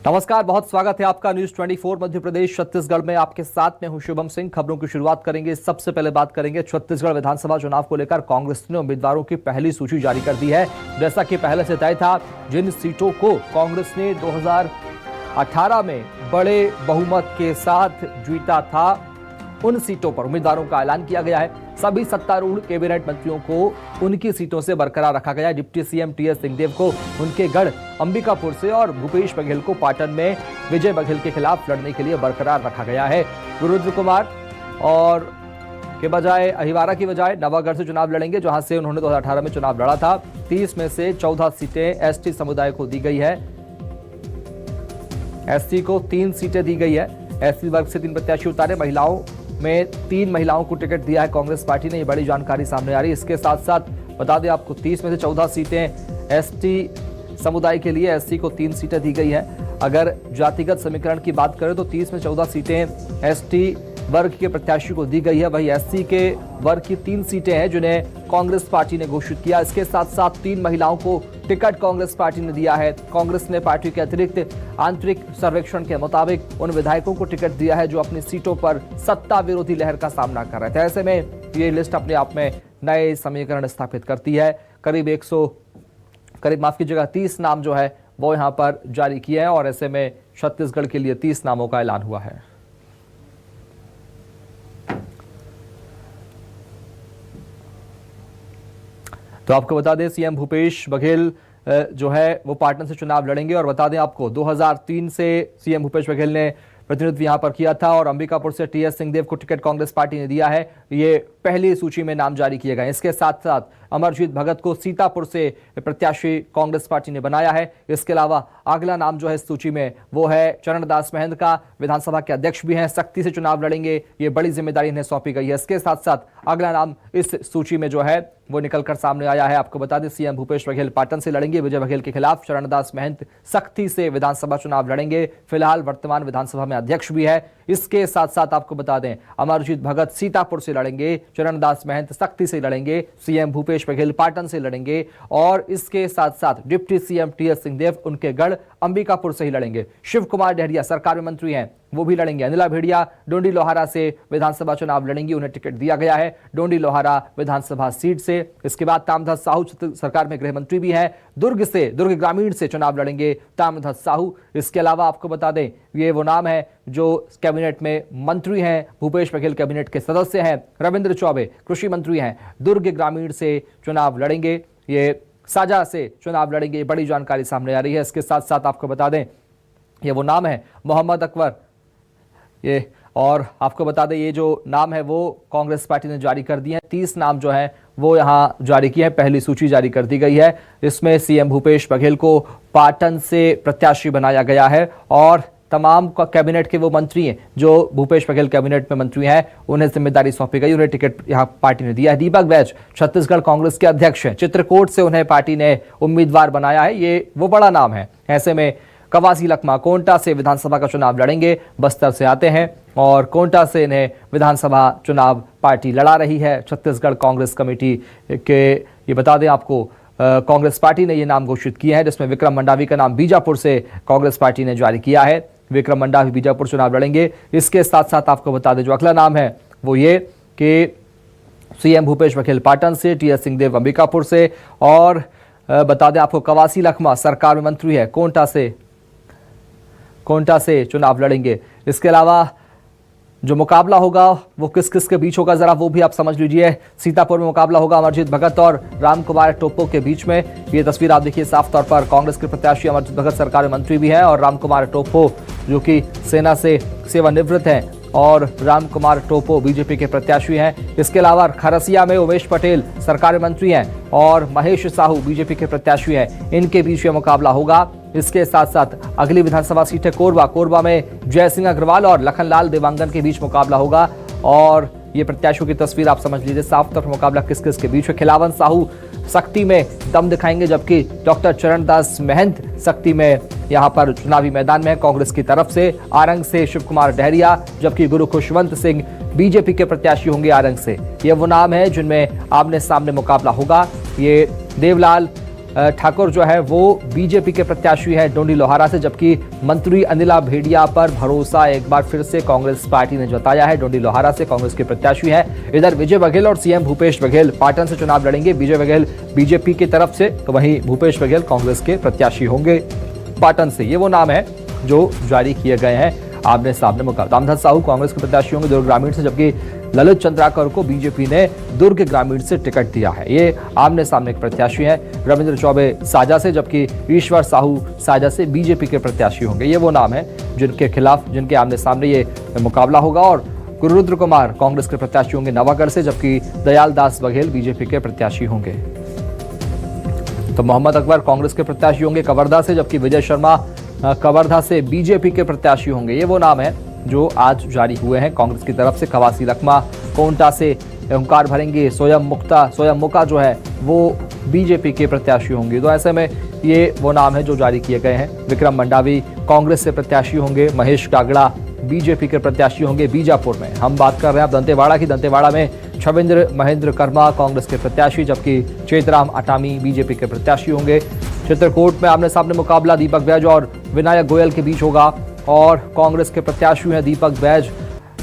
नमस्कार, बहुत स्वागत है आपका न्यूज 24 मध्य प्रदेश छत्तीसगढ़ में। आपके साथ में हूं शुभम सिंह। खबरों की शुरुआत करेंगे। सबसे पहले बात करेंगे छत्तीसगढ़ विधानसभा चुनाव को लेकर कांग्रेस ने उम्मीदवारों की पहली सूची जारी कर दी है। जैसा कि पहले से तय था, जिन सीटों को कांग्रेस ने 2018 में बड़े बहुमत के साथ जीता था, उन सीटों पर उम्मीदवारों का ऐलान किया गया है। सभी सत्तारूढ़ कैबिनेट मंत्रियों को उनकी सीटों से बरकरार रखा गया है। डिप्टी सीएम टीएस सिंहदेव को उनके गढ़ अंबिकापुर से और भूपेश बघेल को पाटन में विजय बघेल के खिलाफ लड़ने के लिए बरकरार रखा गया है। गुरुद्र कुमार और के बजाय अहिवारा की बजाय नवागढ़ से चुनाव लड़ेंगे, जहां से उन्होंने 2018 में चुनाव लड़ा था। 30 में से 14 सीटें एसटी समुदाय को दी गई है। एसटी को 3 सीटें दी गई है। एसटी वर्ग से 3 प्रत्याशी उतारे। महिलाओं में 3 महिलाओं को टिकट दिया है कांग्रेस पार्टी ने। ये बड़ी जानकारी सामने आ रही है। इसके साथ साथ बता दें आपको, 30 में से 14 सीटें एसटी समुदाय के लिए, एससी को 3 सीटें दी गई है। अगर जातिगत समीकरण की बात करें तो 30 में 14 सीटें एसटी वर्ग के प्रत्याशी को दी गई है। वही एससी के वर्ग की 3 सीटें हैं जिन्हें कांग्रेस पार्टी ने घोषित किया। इसके साथ साथ 3 महिलाओं को टिकट कांग्रेस पार्टी ने दिया है। कांग्रेस ने पार्टी के अतिरिक्त आंतरिक सर्वेक्षण के मुताबिक उन विधायकों को टिकट दिया है जो अपनी सीटों पर सत्ता विरोधी लहर का सामना कर रहे थे। ऐसे में ये लिस्ट अपने आप में नए समीकरण स्थापित करती है। करीब 30 नाम जो है वो यहाँ पर जारी किए हैं और ऐसे में छत्तीसगढ़ के लिए 30 नामों का ऐलान हुआ है। तो आपको बता दें, सीएम भूपेश बघेल जो है वो पाटन से चुनाव लड़ेंगे। और बता दें आपको, 2003 से सीएम भूपेश बघेल ने प्रतिनिधित्व यहां पर किया था और अंबिकापुर से टीएस सिंहदेव को टिकट कांग्रेस पार्टी ने दिया है। ये पहली सूची में नाम जारी किए गए। इसके साथ साथ अमरजीत भगत को सीतापुर से प्रत्याशी कांग्रेस पार्टी ने बनाया है। इसके अलावा अगला नाम जो है इस सूची में वो है चरणदास महंत का। विधानसभा के अध्यक्ष भी हैं, सख्ती से चुनाव लड़ेंगे। ये बड़ी जिम्मेदारी इन्हें सौंपी गई है। इसके साथ साथ अगला नाम इस सूची में जो है वो निकलकर सामने आया है। आपको बता दें, सीएम भूपेश बघेल पाटन से लड़ेंगे विजय बघेल के खिलाफ। चरणदास महंत सख्ती से विधानसभा चुनाव लड़ेंगे। फिलहाल वर्तमान विधानसभा में अध्यक्ष भी है। इसके साथ साथ आपको बता दें, अमरजीत भगत सीतापुर से लड़ेंगे, चरणदास महंत सख्ती से लड़ेंगे, सीएम भूपेश बघेल पाटन से लड़ेंगे और इसके साथ साथ डिप्टी सीएम टीएस सिंहदेव उनके गढ़ अंबिकापुर से ही लड़ेंगे। शिव कुमार डहरिया सरकार में मंत्री हैं, वो भी लड़ेंगे। अनिला भेड़िया डोंडी लोहारा से विधानसभा चुनाव लड़ेंगी, उन्हें टिकट दिया गया है डोंडी लोहारा विधानसभा सीट से। इसके बाद ताम्रध्वज साहू सरकार में गृह मंत्री भी हैं, दुर्ग ग्रामीण से चुनाव लड़ेंगे ताम्रध्वज साहू। इसके अलावा आपको बता दें, ये वो नाम है जो कैबिनेट में मंत्री हैं, भूपेश बघेल कैबिनेट के सदस्य हैं। रविंद्र चौबे कृषि मंत्री हैं, दुर्ग ग्रामीण से चुनाव लड़ेंगे। ये साजा से चुनाव लड़ेंगे। बड़ी जानकारी सामने आ रही है। इसके साथ साथ आपको बता दें, ये वो नाम है मोहम्मद अकबर। ये और आपको बता दें, ये जो नाम है वो कांग्रेस पार्टी ने जारी कर दिए हैं। 30 नाम जो है वो यहां जारी किए हैं। पहली सूची जारी कर दी गई है। इसमें सीएम भूपेश बघेल को पाटन से प्रत्याशी बनाया गया है और तमाम कैबिनेट के वो मंत्री हैं जो भूपेश बघेल कैबिनेट में मंत्री हैं, उन्हें जिम्मेदारी सौंपी गई। उन्हें टिकट यहां पार्टी ने दिया है। दीपक बैज छत्तीसगढ़ कांग्रेस के अध्यक्ष हैं। चित्रकूट से उन्हें पार्टी ने उम्मीदवार बनाया है। ये वो बड़ा नाम है। ऐसे में कवासी लखमा कोंटा से विधानसभा का चुनाव लड़ेंगे। बस्तर से आते हैं और कोंटा से इन्हें विधानसभा चुनाव पार्टी लड़ा रही है। छत्तीसगढ़ कांग्रेस कमेटी के ये बता दें आपको, कांग्रेस पार्टी ने ये नाम घोषित किए हैं, जिसमें विक्रम मंडावी का नाम बीजापुर से कांग्रेस पार्टी ने जारी किया है। विक्रम मंडावी बीजापुर चुनाव लड़ेंगे। इसके साथ साथ आपको बता दें, जो अगला नाम है वो ये कि सीएम भूपेश बघेल पाटन से, टीएस सिंहदेव अंबिकापुर से और बता दें आपको कवासी लखमा सरकार में मंत्री है, कोंटा से चुनाव लड़ेंगे। इसके अलावा जो मुकाबला होगा वो किस किस के बीच होगा, जरा वो भी आप समझ लीजिए। सीतापुर में मुकाबला होगा अमरजीत भगत और रामकुमार टोप्पो के बीच में। ये तस्वीर आप देखिए साफ तौर पर। कांग्रेस के प्रत्याशी अमरजीत भगत सरकार में मंत्री भी हैं और रामकुमार टोप्पो जो कि सेना से सेवानिवृत्त हैं और रामकुमार टोप्पो बीजेपी के प्रत्याशी हैं। इसके अलावा खरसिया में उमेश पटेल सरकारी मंत्री हैं और महेश साहू बीजेपी के प्रत्याशी हैं। इनके बीच में मुकाबला होगा। इसके साथ साथ अगली विधानसभा सीट है कोरबा में जय सिंह अग्रवाल और लखनलाल देवांगन के बीच मुकाबला होगा और ये प्रत्याशियों की तस्वीर आप समझ लीजिए। साफ तौर पर मुकाबला किस किस के बीच है। खिलावन साहू सख्ती में दम दिखाएंगे, जबकि डॉक्टर चरणदास महंत सख्ती में यहां पर चुनावी मैदान में है कांग्रेस की तरफ से। आरंग से शिव कुमार डहरिया, जबकि गुरु खुशवंत सिंह बीजेपी के प्रत्याशी होंगे आरंग से। ये वो नाम है जिनमें आमने सामने मुकाबला होगा। ये देवलाल ठाकुर जो है वो बीजेपी के प्रत्याशी हैं डोंडी लोहारा से, जबकि मंत्री अनिला भेड़िया पर भरोसा एक बार फिर से कांग्रेस पार्टी ने जताया है। डोंडी लोहारा से कांग्रेस के प्रत्याशी हैं। इधर विजय बघेल और सीएम भूपेश बघेल पाटन से चुनाव लड़ेंगे। विजय बघेल बीजेपी की तरफ से, तो वहीं भूपेश बघेल कांग्रेस के प्रत्याशी होंगे पाटन से। ये वो नाम है जो जारी किए गए हैं आमने सामने मुकाबला। रामधन साहू कांग्रेस के प्रत्याशी होंगे दुर्ग ग्रामीण से, जबकि ललित चंद्राकर को बीजेपी ने दुर्ग ग्रामीण से टिकट दिया है। ये आमने सामने के प्रत्याशी हैं। रविंद्र चौबे साजा से, जबकि ईश्वर साहू साजा से बीजेपी के प्रत्याशी होंगे। ये वो नाम है जिनके खिलाफ, जिनके आमने सामने ये मुकाबला होगा। और गुरुरुद्र कुमार कांग्रेस के प्रत्याशी होंगे नवागढ़ से, जबकि दयाल दास बघेल बीजेपी के प्रत्याशी होंगे। तो मोहम्मद अकबर कांग्रेस के प्रत्याशी होंगे कवर्धा से, जबकि विजय शर्मा कवर्धा से बीजेपी के प्रत्याशी होंगे। ये वो नाम है जो आज जारी हुए हैं कांग्रेस की तरफ से। खवासी लखमा कोंटा से ओंकार भरेंगे। सोयम मुका जो है वो बीजेपी के प्रत्याशी होंगे। तो ऐसे में ये वो नाम है जो जारी किए गए हैं। विक्रम मंडावी कांग्रेस से प्रत्याशी होंगे। महेश कागड़ा बीजेपी के प्रत्याशी होंगे बीजापुर में। हम बात कर रहे हैं अब दंतेवाड़ा की। दंतेवाड़ा में छविंद्र महेंद्र कर्मा कांग्रेस के प्रत्याशी, जबकि चेतराम अटामी बीजेपी के प्रत्याशी होंगे। चित्रकूट में आमने सामने मुकाबला दीपक बैज और विनायक गोयल के बीच होगा और कांग्रेस के प्रत्याशी हैं दीपक बैज,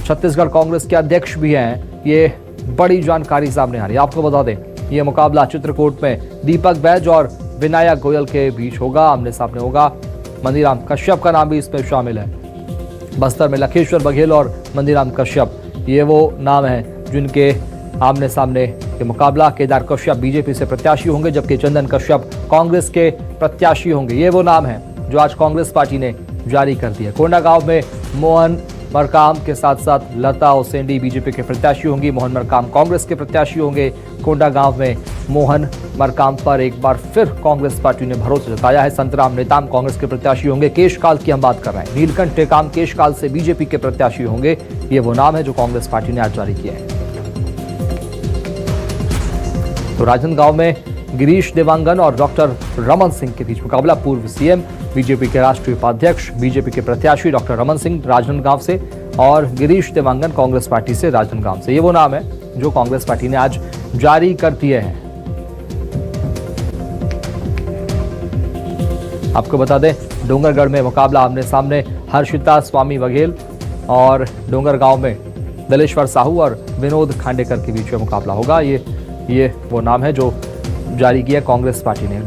छत्तीसगढ़ कांग्रेस के अध्यक्ष भी हैं। ये बड़ी जानकारी सामने आ रही है। आपको बता दें ये मुकाबला चित्रकूट में दीपक बैज और विनायक गोयल के बीच होगा, आमने सामने होगा। मंदीराम कश्यप का नाम भी इसमें शामिल है। बस्तर में लखेश्वर बघेल और मंदीराम कश्यप, ये वो नाम हैं जिनके आमने सामने के मुकाबला। केदार कश्यप बीजेपी से प्रत्याशी होंगे, जबकि चंदन कश्यप कांग्रेस के प्रत्याशी होंगे। ये वो नाम है जो आज कांग्रेस पार्टी ने जारी कर दिया। कोंडागांव में मोहन मरकाम के साथ साथ लता ओसेंडी बीजेपी के प्रत्याशी होंगी। मोहन मरकाम कांग्रेस के प्रत्याशी होंगे। कोंडागांव में मोहन मरकाम पर एक बार फिर कांग्रेस पार्टी ने भरोसा जताया है। संतराम नेताम कांग्रेस के प्रत्याशी होंगे। केशकाल की हम बात कर रहे हैं। नीलकंठ टेकाम केशकाल से बीजेपी के प्रत्याशी होंगे। ये वो नाम है जो कांग्रेस पार्टी ने आज जारी किया है। तो राजनांदगांव में गिरीश देवांगन और डॉक्टर रमन सिंह के बीच मुकाबला। पूर्व सीएम बीजेपी के राष्ट्रीय उपाध्यक्ष बीजेपी के प्रत्याशी डॉक्टर रमन सिंह राजनांदगांव से और गिरीश देवांगन कांग्रेस पार्टी से राजनांदगांव से। ये वो नाम है जो कांग्रेस पार्टी ने आज जारी कर दिए हैं। आपको बता दें डोंगरगढ़ में मुकाबला आमने सामने हर्षिता स्वामी बघेल और डोंगरगांव में दलेश्वर साहू और विनोद खांडेकर के बीच में मुकाबला होगा। ये वो नाम है जो जारी किया कांग्रेस पार्टी ने।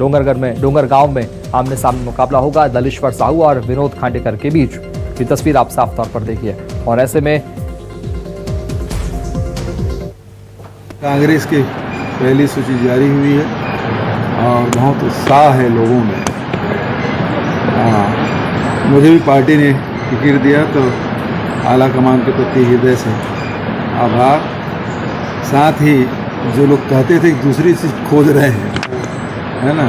डोंगरगांव में आमने सामने मुकाबला होगा दलेश्वर साहू और विनोद खांडेकर के बीच। ये तस्वीर आप साफ तौर पर देखिए। और ऐसे में कांग्रेस की पहली सूची जारी हुई है और बहुत उत्साह है लोगों में। मुझे भी पार्टी ने टिकट दिया तो आला कमान के प्रति हृदय से आभार। साथ ही जो लोग कहते थे कि दूसरी चीज़ खोज रहे हैं, है ना,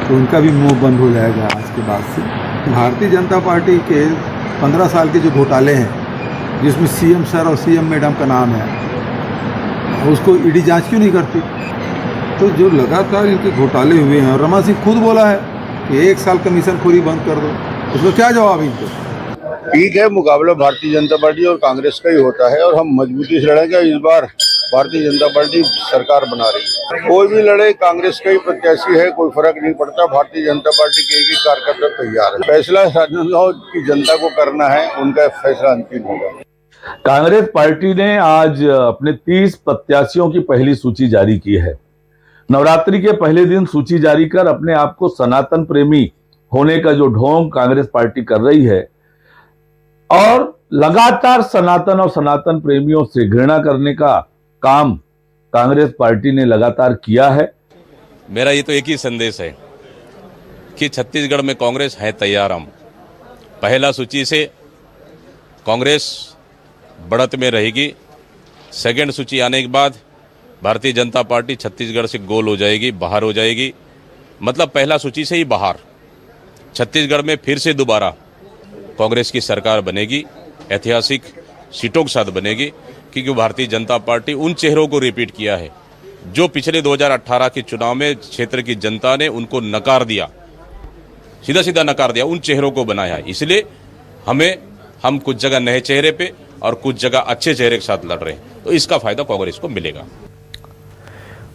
तो उनका भी मुंह बंद हो जाएगा आज के बाद से। भारतीय जनता पार्टी के 15 साल के जो घोटाले हैं, जिसमें सीएम सर और सीएम मैडम का नाम है, उसको ईडी जांच क्यों नहीं करती? तो जो लगातार इनके घोटाले हुए हैं, और रमन सिंह खुद बोला है कि 1 साल कमीशन खोरी बंद कर दो, उसको क्या जवाब इनको? ठीक है, मुकाबला भारतीय जनता पार्टी और कांग्रेस का ही होता है और हम मजबूती से लड़ेंगे। इस बार भारतीय जनता पार्टी सरकार बना रही है। कोई भी लड़े, कांग्रेस का ही प्रत्याशी है, कोई फर्क नहीं पड़ता। भारतीय जनता पार्टी के एक कार्यकर्ता तैयार है। फैसला राजनांदगांव की जनता को करना है, उनका फैसला अंतिम होगा। कांग्रेस पार्टी ने आज अपने 30 प्रत्याशियों की पहली सूची जारी की है। नवरात्रि के पहले दिन सूची जारी कर अपने आप को सनातन प्रेमी होने का जो ढोंग कांग्रेस पार्टी कर रही है और लगातार सनातन और सनातन प्रेमियों से घृणा करने का काम कांग्रेस पार्टी ने लगातार किया है। मेरा ये तो एक ही संदेश है कि छत्तीसगढ़ में कांग्रेस है तैयार। हम पहला सूची से कांग्रेस बढ़त में रहेगी। सेकंड सूची आने के बाद भारतीय जनता पार्टी छत्तीसगढ़ से गोल हो जाएगी, बाहर हो जाएगी। मतलब पहला सूची से ही बाहर। छत्तीसगढ़ में फिर से दोबारा कांग्रेस की सरकार बनेगी, ऐतिहासिक सीटों के साथ बनेगी, क्योंकि भारतीय जनता पार्टी उन चेहरों को रिपीट किया है जो पिछले 2018 के चुनाव में क्षेत्र की जनता ने उनको नकार दिया, सीधा सीधा नकार दिया, उन चेहरों को बनाया है। इसलिए हम कुछ जगह नए चेहरे पे और कुछ जगह अच्छे चेहरे के साथ लड़ रहे हैं, तो इसका फायदा कांग्रेस को मिलेगा।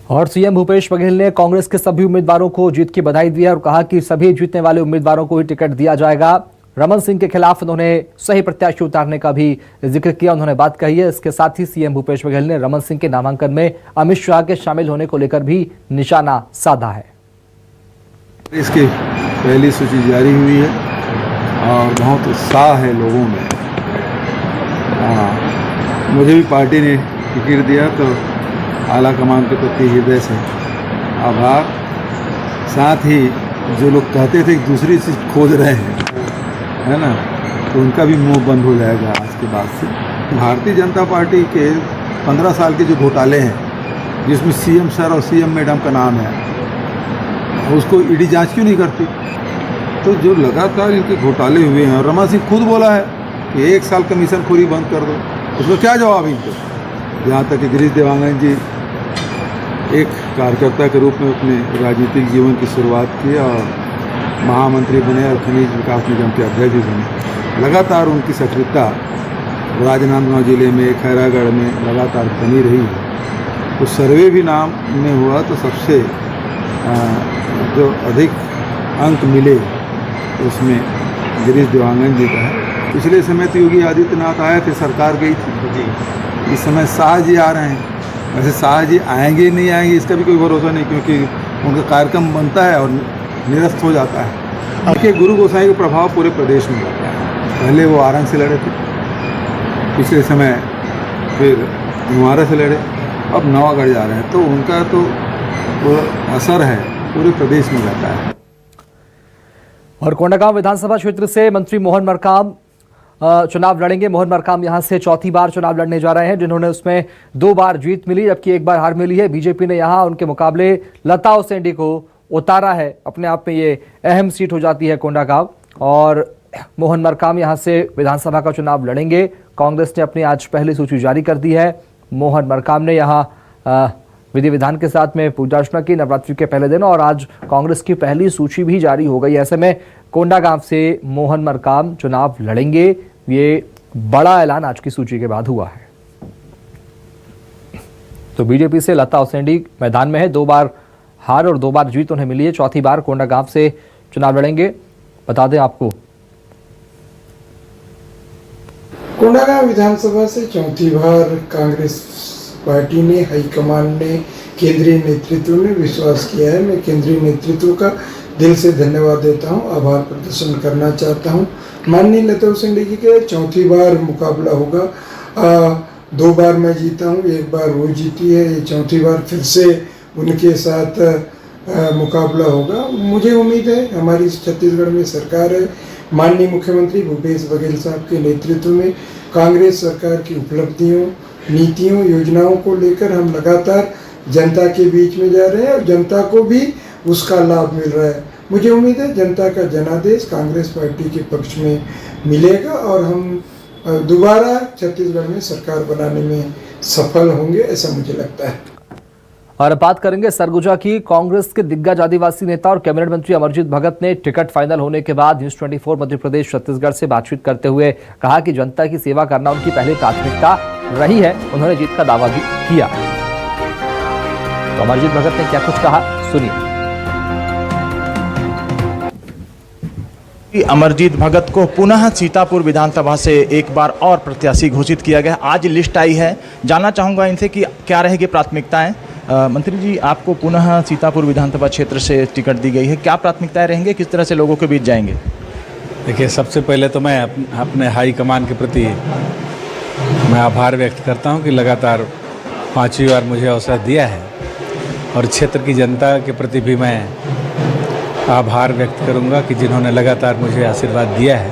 और सीएम भूपेश बघेल ने कांग्रेस के सभी उम्मीदवारों को जीत की बधाई दी है और कहा कि सभी जीतने वाले उम्मीदवारों को ही टिकट दिया जाएगा। रमन सिंह के खिलाफ उन्होंने सही प्रत्याशी उतारने का भी जिक्र किया, उन्होंने बात कही है। इसके साथ ही सीएम भूपेश बघेल ने रमन सिंह के नामांकन में अमित शाह के शामिल होने को लेकर भी निशाना साधा है। इसकी पहली सूची जारी हुई है और बहुत उत्साह है लोगों में। मुझे भी पार्टी ने टिकट दिया तो आला कमान के प्रति हृदय से आभार। साथ ही जो लोग कहते थे कि दूसरी चीज़ खोज रहे हैं, है ना, तो उनका भी मुंह बंद हो जाएगा आज के बाद से। भारतीय जनता पार्टी के 15 साल के जो घोटाले हैं, जिसमें सीएम सर और सीएम मैडम का नाम है, उसको ईडी जांच क्यों नहीं करती? तो जो लगातार इनके घोटाले हुए हैं, और रमन सिंह खुद बोला है कि 1 साल कमीशन खोरी बंद कर दो, उसमें क्या जवाब इनको? यहाँ तक कि गिरीश देवांगन जी एक कार्यकर्ता के रूप में अपने राजनीतिक जीवन की शुरुआत की और महामंत्री बने और खनिज विकास निगम के अध्यक्ष भी बने। लगातार उनकी सक्रियता राजनांदगांव जिले में, खैरागढ़ में लगातार बनी रही है। तो सर्वे भी नाम में हुआ तो सबसे जो अधिक अंक मिले उसमें गिरीश देवांगन जी का है। पिछले समय तो योगी आदित्यनाथ आए थे, सरकार गई थी। इस समय शाह जी आ रहे हैं। वैसे शाह जी आएंगे नहीं आएंगे इसका भी कोई भरोसा नहीं, क्योंकि उनका कार्यक्रम बनता है और निरस्त हो जाता है। देखिए, गुरु गोसाई का प्रभाव पूरे प्रदेश में रहता है। पहले वो आरंग से लड़े थे, पिछले समय फिर निवाड़ा से लड़े, अब नवागढ़ जा रहे हैं, तो उनका तो असर है पूरे प्रदेश में रहता है। और कोंडागांव विधानसभा क्षेत्र से मंत्री मोहन मरकाम चुनाव लड़ेंगे। मोहन मरकाम यहां से चौथी बार चुनाव लड़ने जा रहे हैं, जिन्होंने उसमें 2 बार जीत मिली जबकि 1 बार हार मिली है। बीजेपी ने यहां उनके मुकाबले लता उसेंडी को उतारा है। अपने आप में ये अहम सीट हो जाती है कोंडागांव, और मोहन मरकाम यहां से विधानसभा का चुनाव लड़ेंगे। कांग्रेस ने अपनी आज पहली सूची जारी कर दी है। मोहन मरकाम ने यहाँ विधि विधान के साथ में पूजा अर्चना की नवरात्रि के पहले दिन, और आज कांग्रेस की पहली सूची भी जारी हो गई। ऐसे में कोंडागांव से मोहन मरकाम चुनाव लड़ेंगे। ये बड़ा ऐलान आज की सूची के बाद हुआ है। तो बीजेपी से लता उसेंडी मैदान में है। 2 बार हार और 2 बार जीत उन्हें मिली है। चौथी बार कोंडागांव से चुनाव लड़ेंगे। बता दें आपको, कोंडागांव विधानसभा से चौथी बार कांग्रेस पार्टी ने, हाईकमान ने, केंद्रीय नेतृत्व ने विश्वास किया है। मैं केंद्रीय नेतृत्व का दिल से धन्यवाद देता हूं, आभार प्रदर्शन करना चाहता हूं। माननीय लता उसेंडी जी के चौथी बार मुकाबला होगा। 2 बार मैं जीता हूं, 1 बार वो जीती है, ये चौथी बार फिर से उनके साथ मुकाबला होगा। मुझे उम्मीद है हमारी छत्तीसगढ़ में सरकार है, माननीय मुख्यमंत्री भूपेश बघेल साहब के नेतृत्व में कांग्रेस सरकार की उपलब्धियों, नीतियों, योजनाओं को लेकर हम लगातार जनता के बीच में जा रहे हैं और जनता को भी उसका लाभ मिल रहा है। मुझे उम्मीद है जनता का जनादेश कांग्रेस पार्टी के पक्ष में मिलेगा और हम दोबारा छत्तीसगढ़ में सरकार बनाने में सफल होंगे, ऐसा मुझे लगता है। और अब बात करेंगे सरगुजा की। कांग्रेस के दिग्गज आदिवासी नेता और कैबिनेट मंत्री अमरजीत भगत ने टिकट फाइनल होने के बाद न्यूज 24 मध्य प्रदेश छत्तीसगढ़ से बातचीत करते हुए कहा कि जनता की सेवा करना उनकी पहली प्राथमिकता रही है। उन्होंने जीत का दावा भी किया। तो अमरजीत भगत ने क्या कुछ कहा, सुनिए। अमरजीत भगत को पुनः सीतापुर विधानसभा से एक बार और प्रत्याशी घोषित किया गया। आज लिस्ट आई है, जानना चाहूँगा इनसे कि क्या रहेगी प्राथमिकताएं। मंत्री जी, आपको पुनः सीतापुर विधानसभा क्षेत्र से टिकट दी गई है, क्या प्राथमिकताएं रहेंगी, किस तरह से लोगों के बीच जाएंगे? देखिए, सबसे पहले तो मैं अपने हाईकमान के प्रति मैं आभार व्यक्त करता हूं कि लगातार 5वीं बार मुझे अवसर दिया है, और क्षेत्र की जनता के प्रति भी मैं आभार व्यक्त करूंगा कि जिन्होंने लगातार मुझे आशीर्वाद दिया है,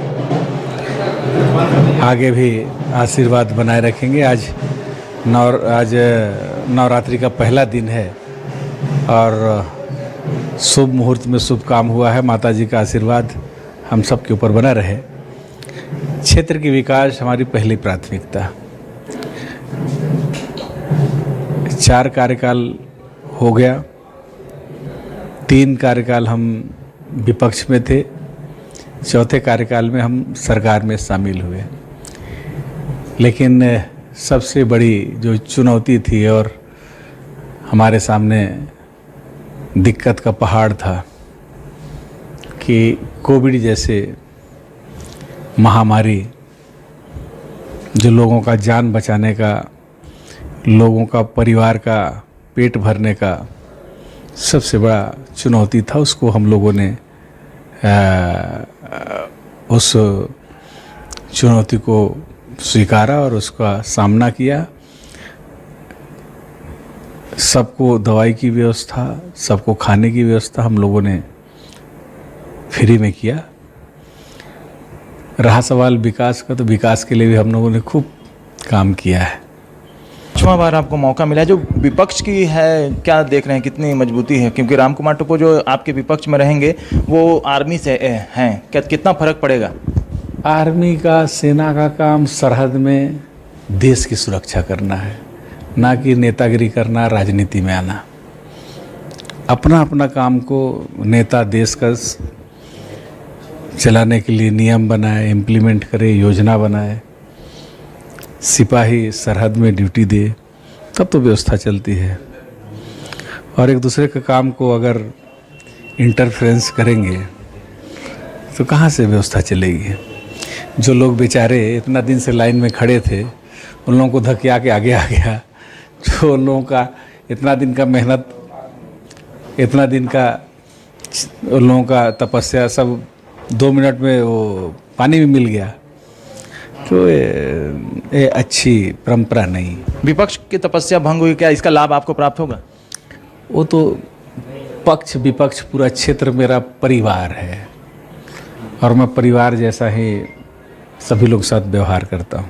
आगे भी आशीर्वाद बनाए रखेंगे। आज नवरात्रि का पहला दिन है और शुभ मुहूर्त में शुभ काम हुआ है। माता जी का आशीर्वाद हम सब के ऊपर बना रहे। क्षेत्र की विकास हमारी पहली प्राथमिकता। 4 कार्यकाल हो गया, 3 कार्यकाल हम विपक्ष में थे, चौथे कार्यकाल में हम सरकार में शामिल हुए। लेकिन सबसे बड़ी जो चुनौती थी और हमारे सामने दिक्कत का पहाड़ था कि कोविड जैसे महामारी जो लोगों का जान बचाने का, लोगों का परिवार का पेट भरने का सबसे बड़ा चुनौती था, उसको हम लोगों ने उस चुनौती को स्वीकारा और उसका सामना किया। सबको दवाई की व्यवस्था, सबको खाने की व्यवस्था हम लोगों ने फ्री में किया। रहा सवाल विकास का, तो विकास के लिए भी हम लोगों ने खूब काम किया है। 5वां बार आपको मौका मिला है, जो विपक्ष की है क्या देख रहे हैं, कितनी मजबूती है? क्योंकि रामकुमार टोपो जो आपके विपक्ष में रहेंगे वो आर्मी से हैं, कितना फर्क पड़ेगा? आर्मी का, सेना का काम सरहद में देश की सुरक्षा करना है, ना कि नेतागिरी करना, राजनीति में आना। अपना अपना काम को नेता देश का चलाने के लिए नियम बनाए, इम्प्लीमेंट करे, योजना बनाए, सिपाही सरहद में ड्यूटी दे, तब तो व्यवस्था चलती है। और एक दूसरे के काम को अगर इंटरफेरेंस करेंगे तो कहाँ से व्यवस्था चलेगी? जो लोग बेचारे इतना दिन से लाइन में खड़े थे, उन लोगों को धकिया के आगे आ गया। जो उन लोगों का इतना दिन का मेहनत, इतना दिन का उन लोगों का तपस्या सब 2 मिनट में वो पानी में मिल गया, तो ये अच्छी परंपरा नहीं। विपक्ष की तपस्या भंग हुई, क्या इसका लाभ आपको प्राप्त होगा? वो तो पक्ष विपक्ष पूरा क्षेत्र मेरा परिवार है और मैं परिवार जैसा ही सभी लोग साथ व्यवहार करता हूँ।